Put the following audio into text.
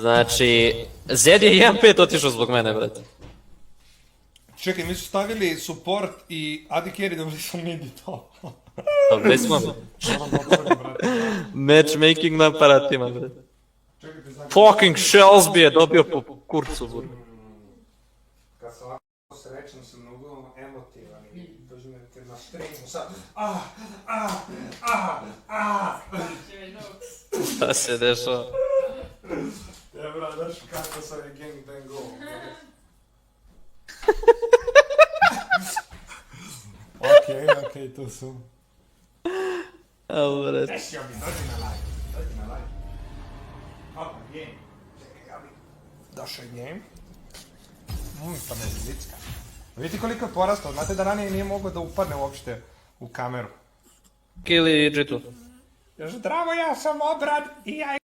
Znači, Zed je 1-5 otišao zbog mene, brate. Čekaj, mi su stavili support i AD carry, dobili smo mid i to. Pa gdje smo? Matchmaking na aparatima, brate. Fucking Shellsby je dobio po kurcu, brate. Kad sam ovako srećan sam mnogo emotivan i doživite na streamu sad. Šta se dešava? Ja brat, daš kako sam je gangbang go. Okej, to su. Evo, brate. Desio bi, dođi na live. Opa, game. Čekaj, Gabi. Došao je game. To me je licka. Vidite koliko je porastao, znate da ranije nije mogao da upadne uopšte u kameru. Kill i G2. Zdravo, ja sam Obrad i ja